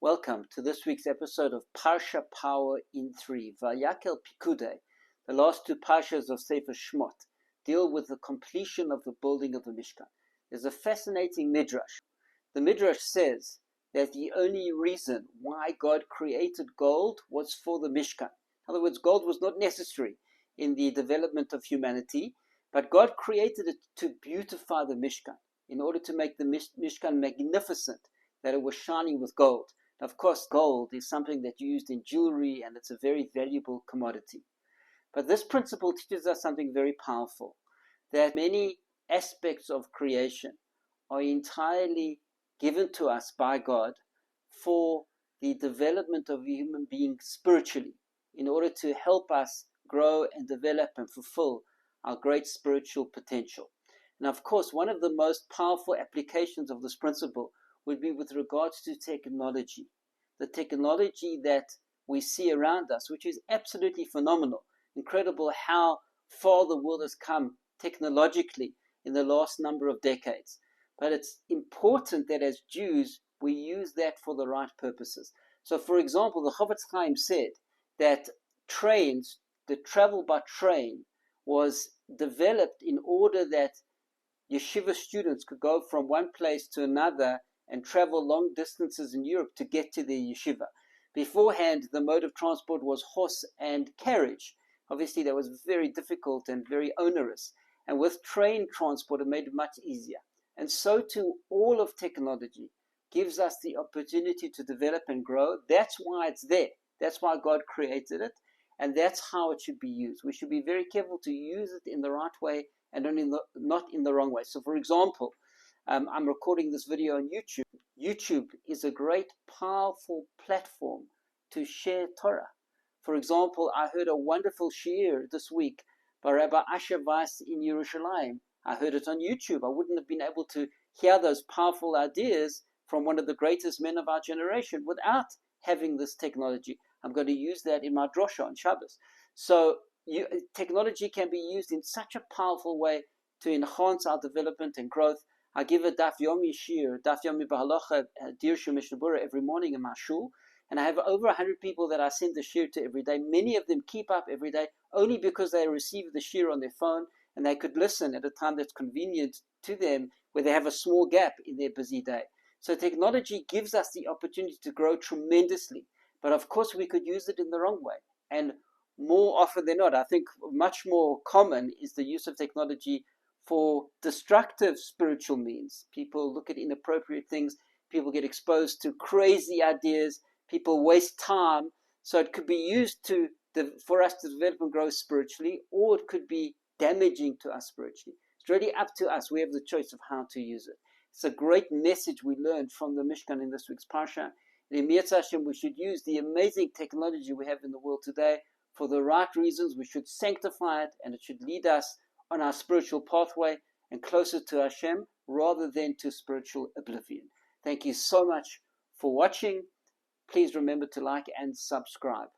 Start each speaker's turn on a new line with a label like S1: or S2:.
S1: Welcome to this week's episode of Parsha Power in 3. Vayakeil Pekudei, the last two Parshas of Sefer Shmot, deal with the completion of the building of the Mishkan. There's a fascinating midrash. The midrash says that the only reason why God created gold was for the Mishkan. In other words, gold was not necessary in the development of humanity, but God created it to beautify the Mishkan, in order to make the Mishkan magnificent, that it was shining with gold. Of course, gold is something that's used in jewelry, and it's a very valuable commodity. But this principle teaches us something very powerful, that many aspects of creation are entirely given to us by God for the development of a human being spiritually, in order to help us grow and develop and fulfill our great spiritual potential. And of course, one of the most powerful applications of this principle would be with regards to technology. The technology that we see around us, which is absolutely phenomenal. Incredible how far the world has come technologically in the last number of decades. But it's important that as Jews, we use that for the right purposes. So for example, the Avodas said that trains, the travel by train, was developed in order that yeshiva students could go from one place to another and travel long distances in Europe to get to their yeshiva. Beforehand, the mode of transport was horse and carriage. Obviously, that was very difficult and very onerous. And with train transport, it made it much easier. And so too, all of technology gives us the opportunity to develop and grow. That's why it's there. That's why God created it. And that's how it should be used. We should be very careful to use it in the right way and not in the wrong way. So for example, I'm recording this video on YouTube. YouTube is a great, powerful platform to share Torah. For example, I heard a wonderful shiur this week by Rabbi Asher Weiss in Yerushalayim. I heard it on YouTube. I wouldn't have been able to hear those powerful ideas from one of the greatest men of our generation without having this technology. I'm going to use that in my drosha on Shabbos. So technology can be used in such a powerful way to enhance our development and growth. I give a Daf Yomi shiur, Daf Yomi Bahalacha, Dirshu Mishnah Berurah every morning in my shul, and I have over 100 people that I send the shiur to every day. Many of them keep up every day only because they receive the shiur on their phone and they could listen at a time that's convenient to them, where they have a small gap in their busy day. So technology gives us the opportunity to grow tremendously, but of course we could use it in the wrong way. And more often than not, I think much more common is the use of technology for destructive spiritual means. People look at inappropriate things, people get exposed to crazy ideas, people waste time. So it could be used for us to develop and grow spiritually, or it could be damaging to us spiritually. It's really up to us. We have the choice of how to use it. It's a great message we learned from the Mishkan in this week's Parsha. In Hashem, we should use the amazing technology we have in the world today for the right reasons. We should sanctify it, and it should lead us on our spiritual pathway and closer to Hashem rather than to spiritual oblivion. Thank you so much for watching. Please remember to like and subscribe.